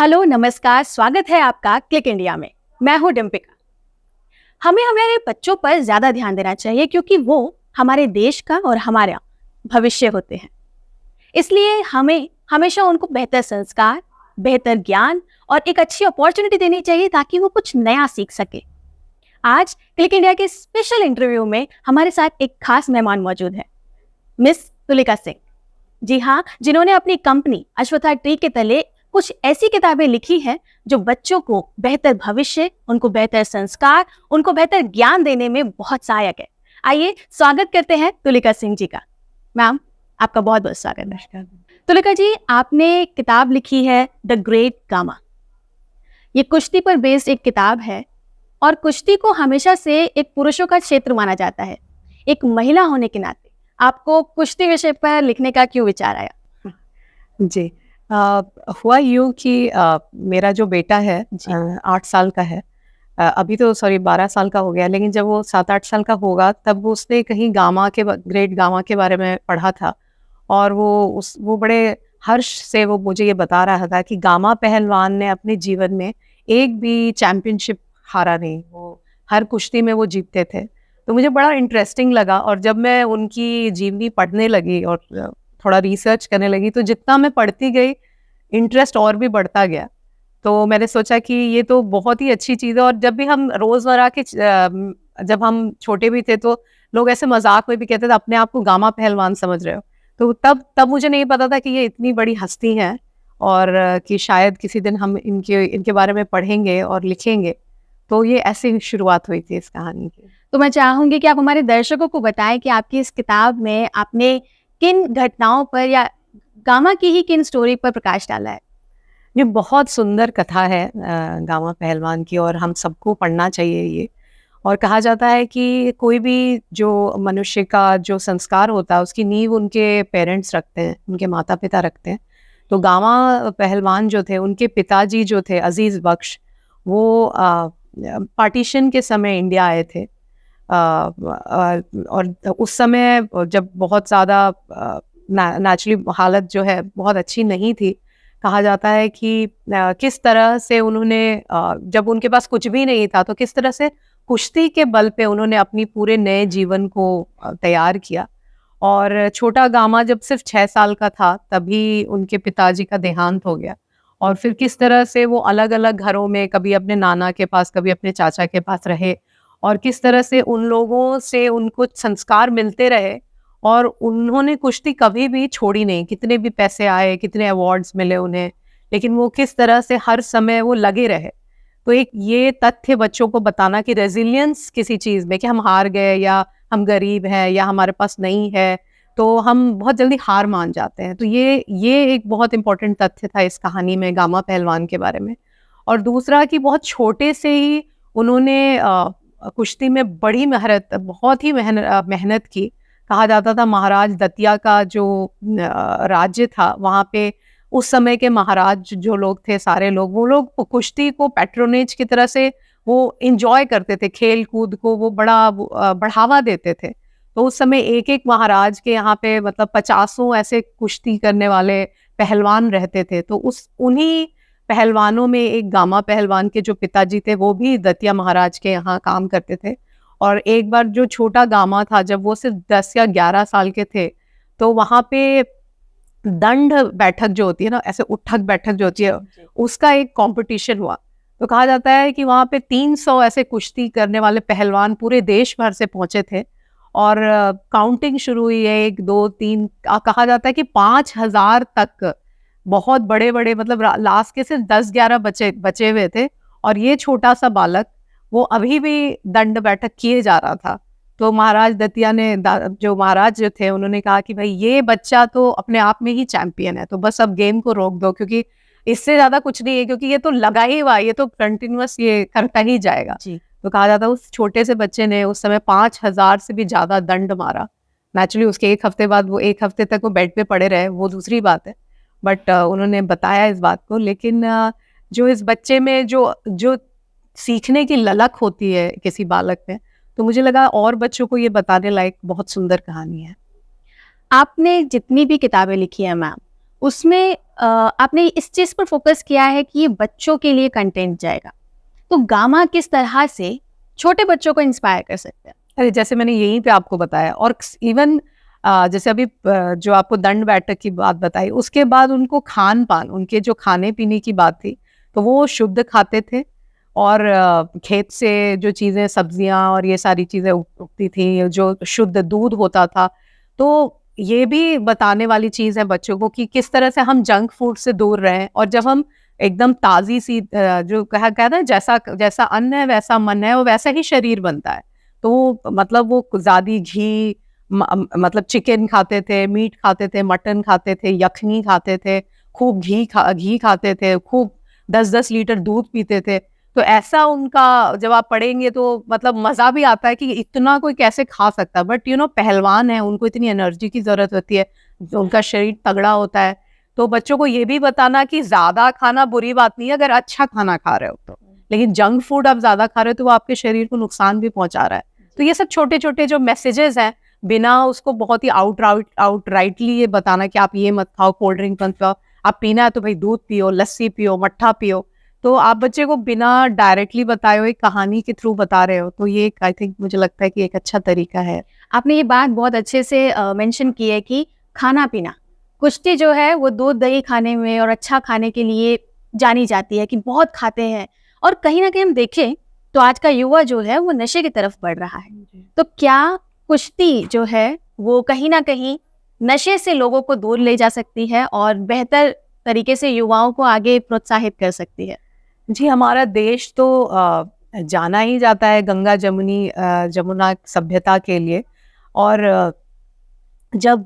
Hello, नमस्कार, स्वागत है आपका क्लिक इंडिया में। मैं हूं डिम्पिका। हमें हमारे बच्चों पर ज़्यादा ध्यान देना चाहिए क्योंकि वो हमारे देश का और हमारा भविष्य होते हैं। इसलिए हमें हमेशा उनको बेहतर संस्कार, बेहतर ज्ञान और एक अच्छी अपॉर्चुनिटी देनी चाहिए ताकि वो कुछ नया सीख सके। आज क्लिक इंडिया के स्पेशल इंटरव्यू में हमारे साथ एक खास मेहमान मौजूद है, मिस तुलिका सिंह। जी हाँ, जिन्होंने अपनी कंपनी अश्वत्था ट्री के तले कुछ ऐसी किताबें लिखी हैं जो बच्चों को बेहतर भविष्य, उनको बेहतर संस्कार, उनको बेहतर ज्ञान देने में बहुत सहायक है। आइए स्वागत करते हैं तुलिका सिंह जी का। मैम, आपका बहुत बहुत स्वागत है। तुलिका जी, आपने किताब लिखी है द ग्रेट गामा। ये कुश्ती पर बेस्ड एक किताब है और कुश्ती को हमेशा से एक पुरुषों का क्षेत्र माना जाता है। एक महिला होने के नाते आपको कुश्ती विषय पर लिखने का क्यों विचार आया? जी, हुआ यूँ कि मेरा जो बेटा है 8 साल का है। अभी तो 12 साल का हो गया, लेकिन जब वो 7-8 साल का होगा तब वो उसने कहीं ग्रेट गामा के बारे में पढ़ा था। और वो बड़े हर्ष से वो मुझे ये बता रहा था कि गामा पहलवान ने अपने जीवन में एक भी चैंपियनशिप हारा नहीं, वो हर कुश्ती में वो जीतते थे। तो मुझे बड़ा इंटरेस्टिंग लगा, और जब मैं उनकी जीवनी पढ़ने लगी और थोड़ा रिसर्च करने लगी तो जितना मैं पढ़ती गई इंटरेस्ट और भी बढ़ता गया। तो मैंने सोचा कि ये तो बहुत ही अच्छी चीज़ है। और जब भी हम रोज़मर्रा के जब हम छोटे भी थे तो लोग ऐसे मजाक में भी कहते थे अपने आप को गामा पहलवान समझ रहे हो। तो तब मुझे नहीं पता था कि ये इतनी बड़ी हस्ती हैं और कि शायद किसी दिन हम इनके बारे में पढ़ेंगे और लिखेंगे। तो ये ऐसे ही शुरुआत हुई थी इस कहानी की। तो मैं चाहूंगी कि आप हमारे दर्शकों को बताएं कि आपकी इस किताब में आपने किन घटनाओं पर या गामा की ही किन स्टोरी पर प्रकाश डाला है। ये बहुत सुंदर कथा है गामा पहलवान की, और हम सबको पढ़ना चाहिए ये। और कहा जाता है कि कोई भी जो मनुष्य का जो संस्कार होता है उसकी नींव उनके पेरेंट्स रखते हैं, उनके माता पिता रखते हैं। तो गामा पहलवान जो थे, उनके पिताजी जो थे अजीज़ बख्श, वो पार्टीशन के समय इंडिया आए थे। और उस समय जब बहुत ज़्यादा नेचुरली हालत जो है बहुत अच्छी नहीं थी। कहा जाता है कि किस तरह से उन्होंने जब उनके पास कुछ भी नहीं था तो किस तरह से कुश्ती के बल पे उन्होंने अपनी पूरे नए जीवन को तैयार किया। और छोटा गामा जब सिर्फ 6 साल का था तभी उनके पिताजी का देहांत हो गया। और फिर किस तरह से वो अलग अलग घरों में, कभी अपने नाना के पास, कभी अपने चाचा के पास रहे, और किस तरह से उन लोगों से उनको संस्कार मिलते रहे। और उन्होंने कुश्ती कभी भी छोड़ी नहीं, कितने भी पैसे आए, कितने अवार्ड्स मिले उन्हें, लेकिन वो किस तरह से हर समय वो लगे रहे। तो एक ये तथ्य बच्चों को बताना कि रेजिलियंस किसी चीज़ में, कि हम हार गए या हम गरीब हैं या हमारे पास नहीं है तो हम बहुत जल्दी हार मान जाते हैं। तो ये एक बहुत इंपॉर्टेंट तथ्य था इस कहानी में गामा पहलवान के बारे में। और दूसरा कि बहुत छोटे से ही उन्होंने कुश्ती में बड़ी बहुत ही मेहनत की। कहा जाता था महाराज दतिया का जो राज्य था, वहाँ पे उस समय के महाराज जो लोग थे, सारे लोग, वो लोग कुश्ती को पैट्रोनेज की तरह से वो इंजॉय करते थे, खेल कूद को वो बड़ा बढ़ावा देते थे। तो उस समय एक एक महाराज के यहाँ पे मतलब 50 ऐसे कुश्ती करने वाले पहलवान रहते थे। तो उन्हीं पहलवानों में एक गामा पहलवान के जो पिताजी थे वो भी दतिया महाराज के यहाँ काम करते थे। और एक बार जो छोटा गामा था, जब वो सिर्फ 10 या 11 साल के थे, तो वहाँ पे दंड बैठक जो होती है ना, ऐसे उठक बैठक जो होती है, उसका एक कंपटीशन हुआ। तो कहा जाता है कि वहाँ पे 300 ऐसे कुश्ती करने वाले पहलवान पूरे देश भर से पहुंचे थे। और काउंटिंग शुरू हुई है, 1 2 3, कहा जाता है कि 5000 तक बहुत बड़े बड़े, मतलब लास्ट के सिर्फ 10-11 बचे हुए थे। और ये छोटा सा बालक वो अभी भी दंड बैठक किए जा रहा था। तो महाराज दतिया ने जो महाराज जो थे उन्होंने कहा कि भाई ये बच्चा तो अपने आप में ही चैंपियन है, तो बस अब गेम को रोक दो, क्योंकि इससे ज्यादा कुछ नहीं है, क्योंकि ये तो लगा ही हुआ, ये तो कंटिन्यूअस ये करता ही जाएगा। तो कहा जाता है उस छोटे से बच्चे ने उस समय 5000 से भी ज्यादा दंड मारा। नेचुरली उसके 1 हफ्ते बाद, वो 1 हफ्ते तक वो बेड पे पड़े रहे, वो दूसरी बात है, बट उन्होंने बताया इस बात को। लेकिन जो इस बच्चे में जो सीखने की ललक होती है किसी बालक में, तो मुझे लगा और बच्चों को ये बताने लायक बहुत सुंदर कहानी है। आपने जितनी भी किताबें लिखी है मैम, उसमें आपने इस चीज़ पर फोकस किया है कि ये बच्चों के लिए कंटेंट जाएगा। तो गामा किस तरह से छोटे बच्चों को इंस्पायर कर सकते हैं? अरे जैसे मैंने यहीं पे आपको बताया, और इवन जैसे अभी जो आपको दंड बैठक की बात बताई, उसके बाद उनको खान पान, उनके जो खाने पीने की बात थी, तो वो शुद्ध खाते थे और खेत से जो चीज़ें, सब्जियां और ये सारी चीज़ें उगती थी, जो शुद्ध दूध होता था। तो ये भी बताने वाली चीज़ है बच्चों को कि किस तरह से हम जंक फूड से दूर रहें, और जब हम एकदम ताज़ी सी जो कहता है जैसा जैसा अन्न है वैसा मन है, और वैसा ही शरीर बनता है। तो मतलब वो ज़्यादा घी, मतलब चिकन खाते थे, मीट खाते थे, मटन खाते थे, यखनी खाते थे, खूब घी खाते थे, खूब 10-10 लीटर दूध पीते थे। तो ऐसा उनका जब आप पढ़ेंगे तो मतलब मज़ा भी आता है कि इतना कोई कैसे खा सकता है। बट पहलवान है, उनको इतनी एनर्जी की ज़रूरत होती है, उनका शरीर तगड़ा होता है। तो बच्चों को ये भी बताना कि ज़्यादा खाना बुरी बात नहीं है अगर अच्छा खाना खा रहे हो तो, लेकिन जंक फूड आप ज़्यादा खा रहे हो तो वो आपके शरीर को नुकसान भी पहुंचा रहा है। तो ये सब छोटे छोटे जो मैसेजेस हैं, बिना उसको बहुत ही आउटराइटली ये बताना कि आप ये मत खाओ, कोल्ड ड्रिंक मत खाओ, आप पीना है तो भाई दूध पियो, लस्सी पियो, मट्ठा पियो, तो आप बच्चे को बिना डायरेक्टली बताए हुए कहानी के थ्रू बता रहे हो, तो ये आई थिंक मुझे लगता है कि एक अच्छा तरीका है। आपने ये बात बहुत अच्छे से मेंशन की है कि खाना पीना, कुश्ती जो है वो दूध दही खाने में और अच्छा खाने के लिए जानी जाती है कि बहुत खाते हैं, और कहीं ना कहीं हम देखें तो आज का युवा जो है वो नशे की तरफ बढ़ रहा है। तो क्या कुश्ती जो है वो कहीं ना कहीं नशे से लोगों को दूर ले जा सकती है और बेहतर तरीके से युवाओं को आगे प्रोत्साहित कर सकती है? जी, हमारा देश तो जाना ही जाता है गंगा जमुना सभ्यता के लिए। और जब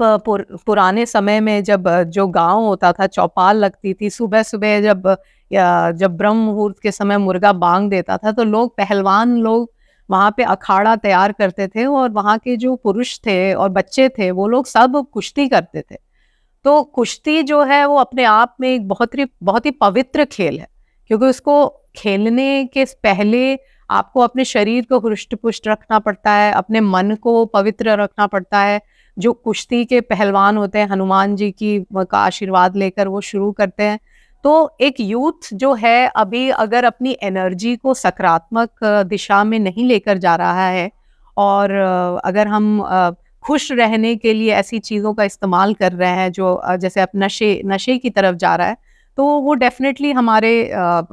पुराने समय में जब जो गांव होता था, चौपाल लगती थी सुबह सुबह, जब ब्रह्म मुहूर्त के समय मुर्गा बांग देता था, तो लोग, पहलवान लोग वहाँ पे अखाड़ा तैयार करते थे, और वहाँ के जो पुरुष थे और बच्चे थे वो लोग सब कुश्ती करते थे। तो कुश्ती जो है वो अपने आप में एक बहुत ही पवित्र खेल है, क्योंकि उसको खेलने के पहले आपको अपने शरीर को हृष्ट पुष्ट रखना पड़ता है, अपने मन को पवित्र रखना पड़ता है। जो कुश्ती के पहलवान होते हैं, हनुमान जी का आशीर्वाद लेकर वो शुरू करते हैं। तो एक यूथ जो है अभी अगर अपनी एनर्जी को सकारात्मक दिशा में नहीं लेकर जा रहा है, और अगर हम खुश रहने के लिए ऐसी चीज़ों का इस्तेमाल कर रहे हैं जो जैसे अब नशे की तरफ जा रहा है, तो वो डेफिनेटली हमारे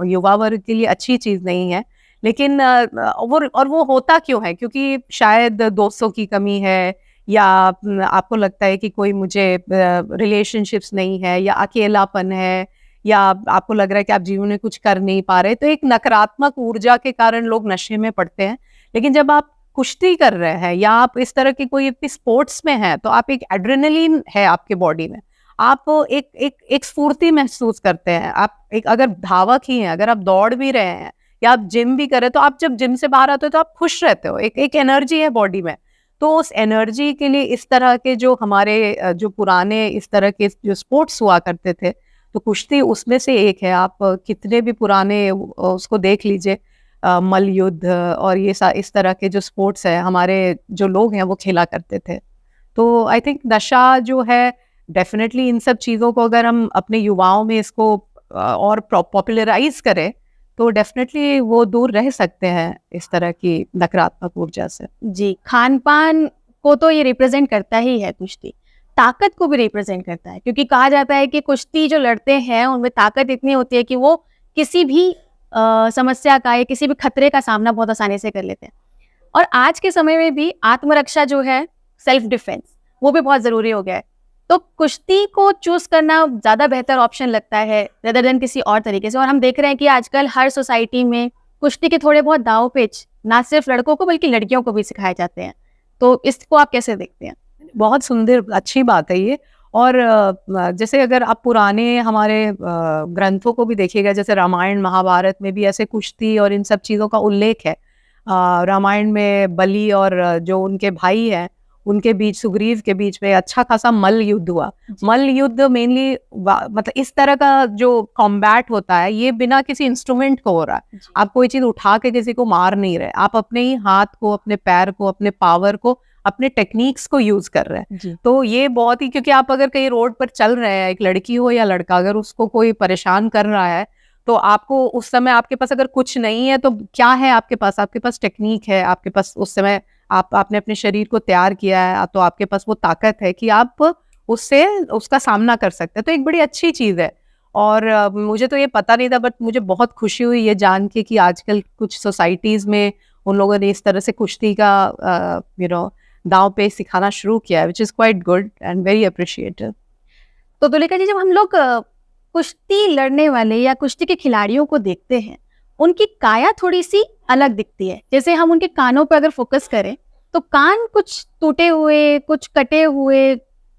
युवा वर्ग के लिए अच्छी चीज़ नहीं है। लेकिन वो होता क्यों है? क्योंकि शायद दोस्तों की कमी है, या आपको लगता है कि कोई मुझे रिलेशनशिप्स नहीं है, या अकेलापन है, या आपको लग रहा है कि आप जीवन में कुछ कर नहीं पा रहे, तो एक नकारात्मक ऊर्जा के कारण लोग नशे में पड़ते हैं। लेकिन जब आप कुश्ती कर रहे हैं या आप इस तरह की कोई स्पोर्ट्स में हैं, तो आप एक एड्रेनलिन है आपके बॉडी में, आप एक स्फूर्ति महसूस करते हैं। आप एक अगर धावक ही हैं, अगर आप दौड़ भी रहे हैं या आप जिम भी कर रहे हैं, तो आप जब जिम से बाहर आते हो तो आप खुश रहते हो, एक एनर्जी है बॉडी में। तो उस एनर्जी के लिए इस तरह के जो हमारे जो पुराने इस तरह के जो स्पोर्ट्स हुआ करते थे, तो कुश्ती उसमें से एक है। आप कितने भी पुराने उसको देख लीजिए, मल्ल युद्ध और ये इस तरह के जो स्पोर्ट्स है, हमारे जो लोग हैं वो खेला करते थे। तो आई थिंक नशा जो है, डेफिनेटली इन सब चीज़ों को अगर हम अपने युवाओं में इसको और पॉपुलराइज करें, तो डेफिनेटली वो दूर रह सकते हैं इस तरह की नकारात्मक ऊर्जा से। जी, खान पान को तो ये रिप्रेजेंट करता ही है कुश्ती, ताकत को भी रिप्रेजेंट करता है, क्योंकि कहा जाता है कि कुश्ती जो लड़ते हैं उनमें ताकत इतनी होती है कि वो किसी भी समस्या का या किसी भी खतरे का सामना बहुत आसानी से कर लेते हैं। और आज के समय में भी आत्मरक्षा जो है, सेल्फ डिफेंस, वो भी बहुत ज़रूरी हो गया है। तो कुश्ती को चूज करना ज़्यादा बेहतर ऑप्शन लगता है रेदर देन किसी और तरीके से। और हम देख रहे हैं कि आजकल हर सोसाइटी में कुश्ती के थोड़े बहुत दाव पेच ना सिर्फ लड़कों को बल्कि लड़कियों को भी सिखाए जाते हैं। तो इसको आप कैसे देखते हैं? बहुत सुंदर, अच्छी बात है ये। और जैसे अगर आप पुराने हमारे ग्रंथों को भी देखिएगा, जैसे रामायण महाभारत में भी ऐसे कुश्ती और इन सब चीज़ों का उल्लेख है। रामायण में बलि और जो उनके भाई हैं उनके बीच, सुग्रीव के बीच में अच्छा खासा मल्ल युद्ध हुआ। मल्ल युद्ध मेनली मतलब इस तरह का जो कॉम्बैट होता है, ये बिना किसी इंस्ट्रूमेंट को हो रहा है। आप कोई चीज़ उठा के किसी को मार नहीं रहे, आप अपने ही हाथ को, अपने पैर को, अपने पावर को अपने टेक्निक्स को यूज कर रहे हैं। जी। तो ये बहुत ही, क्योंकि आप अगर कहीं रोड पर चल रहे हैं, एक लड़की हो या लड़का, अगर उसको कोई परेशान कर रहा है तो आपको उस समय आपके पास अगर कुछ नहीं है तो क्या है आपके पास टेक्निक है, आपके पास उस समय आपने अपने शरीर को तैयार किया है, तो आपके पास वो ताकत है कि आप उससे उसका सामना कर सकते हैं। तो एक बड़ी अच्छी चीज है। और मुझे तो ये पता नहीं था, बट मुझे बहुत खुशी हुई ये जान के कि आजकल कुछ सोसाइटीज में उन लोगों ने इस तरह से कुश्ती का दांव पे सिखाना शुरू किया है, which is quite good and very appreciated. तो तुलिका जी, जब हम लोग कुश्ती लड़ने वाले या कुश्ती के खिलाड़ियों को देखते हैं, उनकी काया थोड़ी सी अलग दिखती है। जैसे हम उनके कानों पर अगर फोकस करें तो कान कुछ टूटे हुए, कुछ कटे हुए,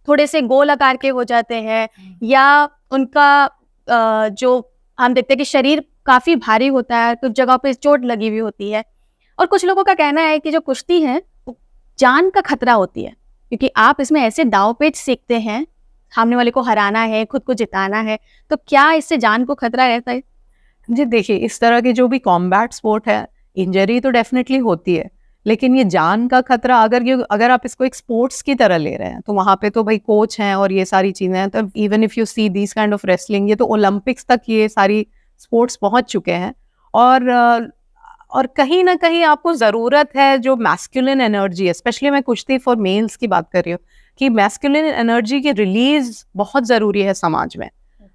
थोड़े से गोल आकार के हो जाते हैं, या उनका जो हम देखते हैं कि शरीर काफी भारी होता है, कुछ जगह पे चोट लगी हुई होती है। और कुछ लोगों का कहना है कि जो कुश्ती है वो जान का खतरा होती है, क्योंकि आप इसमें ऐसे दाव पेच सीखते हैं, सामने वाले को हराना है, खुद को जिताना है। तो क्या इससे जान को खतरा रहता है? जी देखिए, इस तरह के जो भी कॉम्बैट स्पोर्ट है, इंजरी तो डेफिनेटली होती है, लेकिन ये जान का खतरा, अगर आप इसको एक स्पोर्ट्स की तरह ले रहे हैं तो वहाँ पे तो भाई कोच हैं और ये सारी चीज़ें हैं। तो even if you see this kind of wrestling, ये तो ओलंपिक्स तक ये सारी स्पोर्ट्स पहुँच चुके हैं। और कहीं ना कहीं आपको ज़रूरत है जो मैस्कुलिन एनर्जी है, स्पेशली मैं कुश्ती फॉर मेल्स की बात कर रही हूँ, कि मैस्कुलिन एनर्जी की रिलीज बहुत ज़रूरी है समाज में।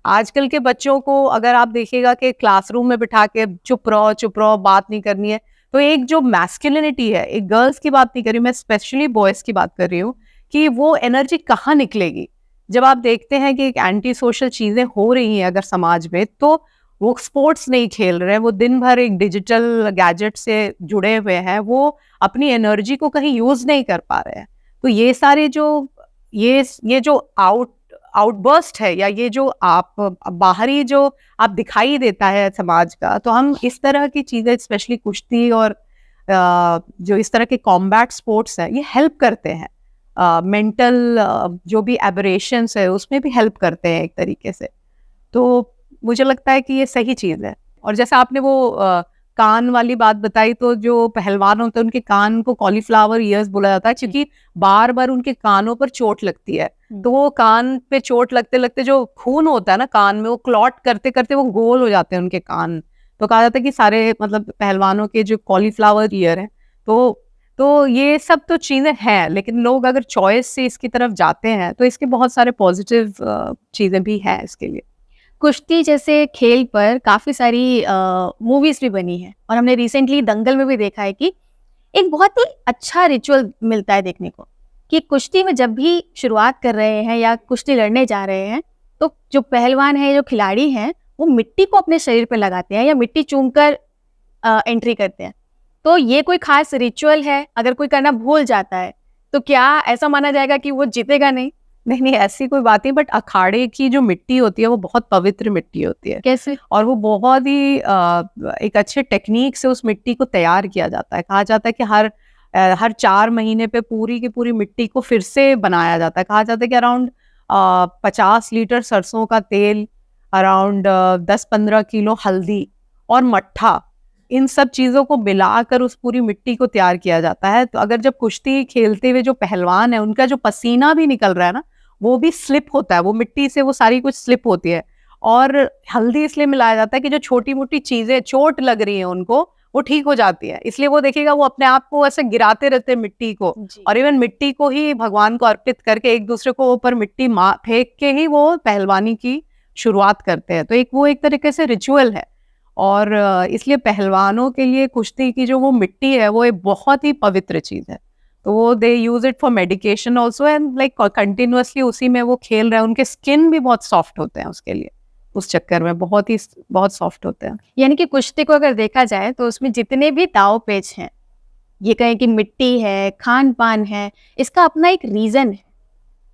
आजकल के बच्चों को अगर आप देखिएगा कि क्लासरूम में बिठा के चुप रहो, बात नहीं करनी है, तो एक जो मैस्कुलिनिटी है, एक गर्ल्स की बात नहीं कर रही, मैं स्पेशली बॉयज की बात कर रही हूँ, कि वो एनर्जी कहाँ निकलेगी। जब आप देखते हैं कि एक एंटी सोशल चीज़ें हो रही हैं अगर समाज में, तो वो स्पोर्ट्स नहीं खेल रहे हैं, वो दिन भर एक डिजिटल गैजेट से जुड़े हुए हैं, वो अपनी एनर्जी को कहीं यूज नहीं कर पा रहे हैं। तो ये सारे जो ये जो आउटबर्स्ट है, या ये जो आप बाहरी जो आप दिखाई देता है समाज का, तो हम इस तरह की चीजें, स्पेशली कुश्ती और जो इस तरह के कॉम्बैट स्पोर्ट्स हैं, ये हेल्प करते हैं। मेंटल जो भी एबरेशंस है उसमें भी हेल्प करते हैं एक तरीके से। तो मुझे लगता है कि ये सही चीज है। और जैसे आपने वो कान वाली बात बताई, तो जो पहलवान होते हैं उनके कान को कॉलीफ्लावर ईयर्स बोला जाता है, क्योंकि बार बार उनके कानों पर चोट लगती है। तो वो कान पे चोट लगते लगते जो खून होता है ना कान में, वो क्लॉट करते करते वो गोल हो जाते हैं उनके कान। तो कहा जाता है कि सारे मतलब पहलवानों के जो कॉलीफ्लावर ईयर है, तो ये सब तो चीजें हैं, लेकिन लोग अगर चॉइस से इसकी तरफ जाते हैं तो इसके बहुत सारे पॉजिटिव चीजें भी हैं इसके लिए। कुश्ती जैसे खेल पर काफ़ी सारी मूवीज़ भी बनी है, और हमने रिसेंटली दंगल में भी देखा है कि एक बहुत ही अच्छा रिचुअल मिलता है देखने को, कि कुश्ती में जब भी शुरुआत कर रहे हैं या कुश्ती लड़ने जा रहे हैं, तो जो पहलवान है, जो खिलाड़ी हैं, वो मिट्टी को अपने शरीर पे लगाते हैं या मिट्टी चूमकर एंट्री करते हैं। तो ये कोई खास रिचुअल है? अगर कोई करना भूल जाता है तो क्या ऐसा माना जाएगा कि वो जीतेगा नहीं? नहीं, ऐसी कोई बात नहीं, बट अखाड़े की जो मिट्टी होती है वो बहुत पवित्र मिट्टी होती है। कैसे? और वो बहुत ही एक अच्छे टेक्निक से उस मिट्टी को तैयार किया जाता है। कहा जाता है कि हर 4 महीने पे पूरी की पूरी मिट्टी को फिर से बनाया जाता है। कहा जाता है कि अराउंड 50 लीटर सरसों का तेल, अराउंड 10-15 किलो हल्दी और मट्ठा, इन सब चीज़ों को मिलाकर उस पूरी मिट्टी को तैयार किया जाता है। तो अगर जब कुश्ती खेलते हुए जो पहलवान है, उनका जो पसीना भी निकल रहा है ना, वो भी स्लिप होता है, वो मिट्टी से वो सारी कुछ स्लिप होती है। और हल्दी इसलिए मिलाया जाता है कि जो छोटी मोटी चीज़ें चोट लग रही है उनको, वो ठीक हो जाती है। इसलिए वो देखिएगा वो अपने आप को ऐसे गिराते रहते हैं मिट्टी को, और इवन मिट्टी को ही भगवान को अर्पित करके एक दूसरे को ऊपर मिट्टी फेंक के ही वो पहलवानी की शुरुआत करते हैं। तो एक तरीके से रिचुअल है। और इसलिए पहलवानों के लिए कुश्ती की जो वो मिट्टी है वो एक बहुत ही पवित्र चीज़ है। तो वो they use it for medication also, and like continuously उसी में वो खेल रहे हैं। उनके स्किन भी बहुत सॉफ्ट होते हैं उसके लिए, उस चक्कर में बहुत सॉफ्ट होते हैं। यानी कि कुश्ती को अगर देखा जाए तो उसमें जितने भी दाव पेच हैं, ये कहें कि मिट्टी है, खान पान है, इसका अपना एक रीज़न है।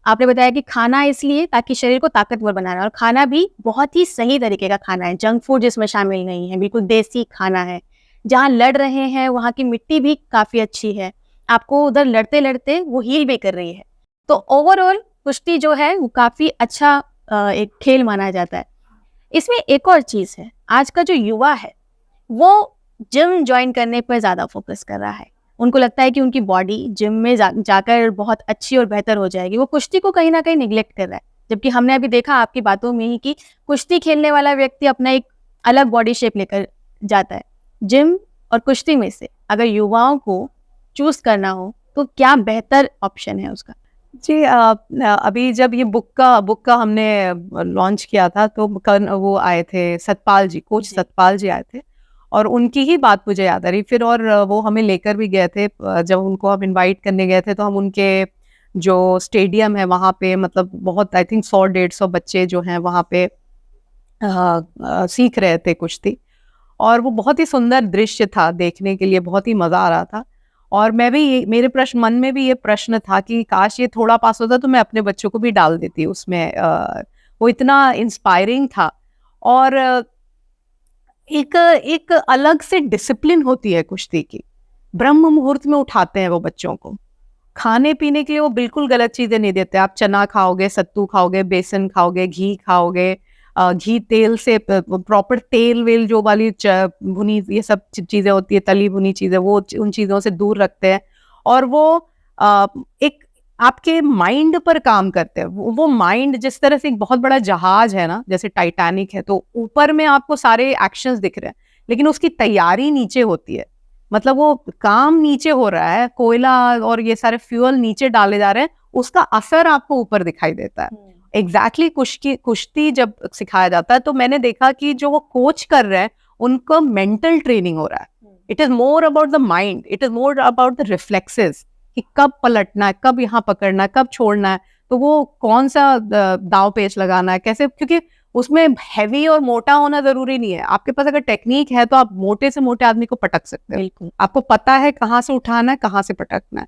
आपने बताया कि खाना इसलिए ताकि शरीर को ताकतवर बनाना है, और खाना भी बहुत ही सही तरीके का खाना है, जंक फूड जिसमें शामिल नहीं है, बिल्कुल देसी खाना है। जहाँ लड़ रहे हैं वहाँ की मिट्टी भी काफ़ी अच्छी है, आपको उधर लड़ते लड़ते वो हील भी कर रही है। तो ओवरऑल कुश्ती जो है वो काफ़ी अच्छा एक खेल माना जाता है। इसमें एक और चीज़ है, आज का जो युवा है वो जिम ज्वाइन करने पर ज़्यादा फोकस कर रहा है, उनको लगता है कि उनकी बॉडी जिम में जाकर बहुत अच्छी और बेहतर हो जाएगी, वो कुश्ती को कहीं ना कहीं निग्लेक्ट कर रहा है। जबकि हमने अभी देखा आपकी बातों में ही कि कुश्ती खेलने वाला व्यक्ति अपना एक अलग बॉडी शेप लेकर जाता है। जिम और कुश्ती में से अगर युवाओं को चूज करना हो तो क्या बेहतर ऑप्शन है उसका? जी, अभी जब ये बुक का हमने लॉन्च किया था तो वो आए थे सतपाल जी, कोच सतपाल जी आए थे और उनकी ही बात मुझे याद आ रही फिर, और वो हमें लेकर भी गए थे। जब उनको हम इनवाइट करने गए थे तो हम उनके जो स्टेडियम है वहाँ पे, मतलब बहुत आई थिंक 100-150 बच्चे जो हैं वहाँ पे सीख रहे थे कुश्ती, और वो बहुत ही सुंदर दृश्य था देखने के लिए, बहुत ही मजा आ रहा था। और मैं भी, मेरे मन में भी ये प्रश्न था कि काश ये थोड़ा पास होता तो मैं अपने बच्चों को भी डाल देती उसमें। वो इतना इंस्पायरिंग था। और एक अलग से डिसिप्लिन होती है कुश्ती की। ब्रह्म मुहूर्त में उठाते हैं वो बच्चों को, खाने पीने के लिए वो बिल्कुल गलत चीजें नहीं देते। आप चना खाओगे, सत्तू खाओगे, बेसन खाओगे, घी खाओगे, घी तेल से प्रॉपर तेल वेल जो वाली भुनी ये सब चीजें होती है, तली भुनी चीजें, वो उन चीजों से दूर रखते हैं। और वो एक आपके माइंड पर काम करते हैं। वो माइंड जिस तरह से एक बहुत बड़ा जहाज है ना, जैसे टाइटैनिक है, तो ऊपर में आपको सारे एक्शंस दिख रहे हैं लेकिन उसकी तैयारी नीचे होती है। मतलब वो काम नीचे हो रहा है, कोयला और ये सारे फ्यूल नीचे डाले जा रहे हैं, उसका असर आपको ऊपर दिखाई देता है। एग्जैक्टली कुश्ती जब सिखाया जाता है तो मैंने देखा कि जो वो कोच कर रहे हैं उनको मेंटल ट्रेनिंग हो रहा है। It is more about the mind, it is more about the reflexes कि कब पलटना है, कब यहाँ पकड़ना है, कब छोड़ना है, तो वो कौन सा दाव पेच लगाना है, कैसे। क्योंकि उसमें हैवी और मोटा होना जरूरी नहीं है। आपके पास अगर टेक्निक है तो आप मोटे से मोटे आदमी को पटक सकते हैं। आपको पता है कहाँ से उठाना है, कहाँ से पटकना है।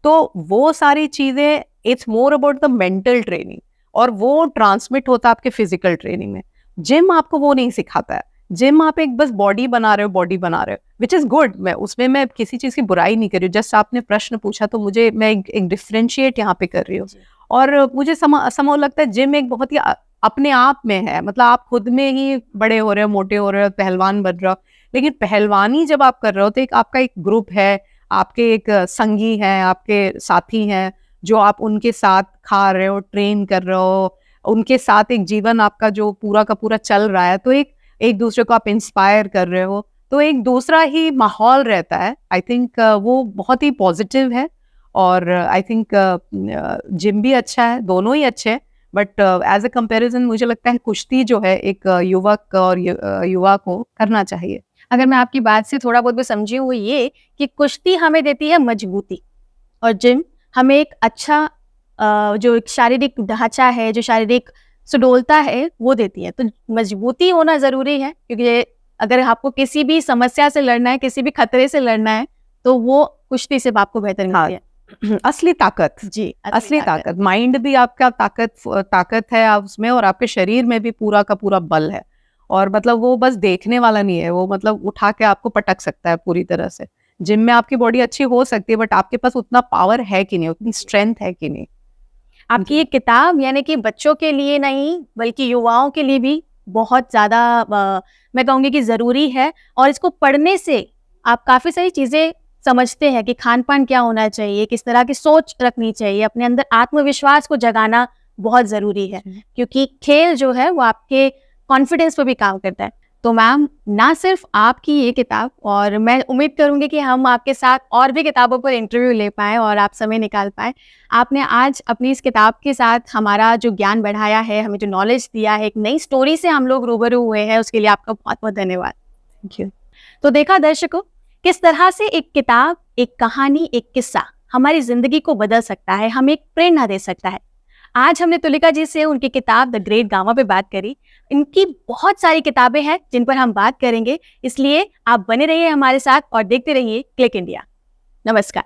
तो वो सारी चीजें, it's more about the mental training, और वो ट्रांसमिट होता है आपके फिजिकल ट्रेनिंग में। जिम आपको वो नहीं सिखाता है। जिम आप एक बस बॉडी बना रहे हो, विच इज गुड। मैं किसी चीज की बुराई नहीं कर रही हूँ। जस्ट आपने प्रश्न पूछा तो मैं एक डिफ्रेंशिएट यहाँ पे कर रही हूँ। और मुझे समय लगता है जिम एक बहुत ही अपने आप में है। मतलब आप खुद में ही बड़े हो रहे हो, मोटे हो रहे हो, पहलवान बन रहे हो, लेकिन पहलवानी जब आप कर रहे हो तो आपका एक ग्रुप है, आपके एक संगी हैं, आपके साथी हैं जो आप उनके साथ खा रहे हो, ट्रेन कर रहे हो, उनके साथ एक जीवन आपका जो पूरा का पूरा चल रहा है। तो एक दूसरे को आप इंस्पायर कर रहे हो, तो एक दूसरा ही माहौल रहता है। आई थिंक वो बहुत ही पॉजिटिव है। और आई थिंक जिम भी अच्छा है, दोनों ही अच्छे हैं, बट एज अ कंपैरिजन मुझे लगता है कुश्ती जो है एक युवक और युवा को करना चाहिए। अगर मैं आपकी बात से थोड़ा बहुत भी समझी हूँ, वो ये कि कुश्ती हमें देती है मजबूती और जिम हमें एक अच्छा जो एक शारीरिक ढांचा है, जो शारीरिक सुडौलता है, वो देती है। तो मजबूती होना जरूरी है, क्योंकि अगर आपको किसी भी समस्या से लड़ना है, किसी भी खतरे से लड़ना है, तो वो कुश्ती से आपको बेहतर मिलती है। असली ताकत, जी असली ताकत। माइंड भी आपका ताकत है उसमें, और आपके शरीर में भी पूरा का पूरा बल है। और मतलब वो बस देखने वाला नहीं है, वो मतलब उठा के आपको पटक सकता है पूरी तरह से। जिम में आपकी बॉडी अच्छी हो सकती है, बट आपके पास उतना पावर है कि नहीं, उतनी स्ट्रेंथ है कि नहीं। आपकी ये किताब यानी कि बच्चों के लिए नहीं बल्कि युवाओं के लिए भी बहुत ज़्यादा मैं कहूँगी कि ज़रूरी है। और इसको पढ़ने से आप काफ़ी सारी चीज़ें समझते हैं कि खान पान क्या होना चाहिए, किस तरह की सोच रखनी चाहिए, अपने अंदर आत्मविश्वास को जगाना बहुत ज़रूरी है, क्योंकि खेल जो है वो आपके कॉन्फिडेंस पर भी काम करता है। तो मैम, ना सिर्फ आपकी ये किताब, और मैं उम्मीद करूंगी कि हम आपके साथ और भी किताबों पर इंटरव्यू ले पाएँ और आप समय निकाल पाएँ। आपने आज अपनी इस किताब के साथ हमारा जो ज्ञान बढ़ाया है, हमें जो नॉलेज दिया है, एक नई स्टोरी से हम लोग रूबरू हुए हैं, उसके लिए आपका बहुत बहुत धन्यवाद। Thank you. तो देखा दर्शकों, किस तरह से एक किताब, एक कहानी, एक किस्सा हमारी जिंदगी को बदल सकता है, हमें एक प्रेरणा दे सकता है। आज हमने तुलिका जी से उनकी किताब द ग्रेट गामा पे बात करी। इनकी बहुत सारी किताबें हैं जिन पर हम बात करेंगे, इसलिए आप बने रहिए हमारे साथ और देखते रहिए क्लिक इंडिया। नमस्कार।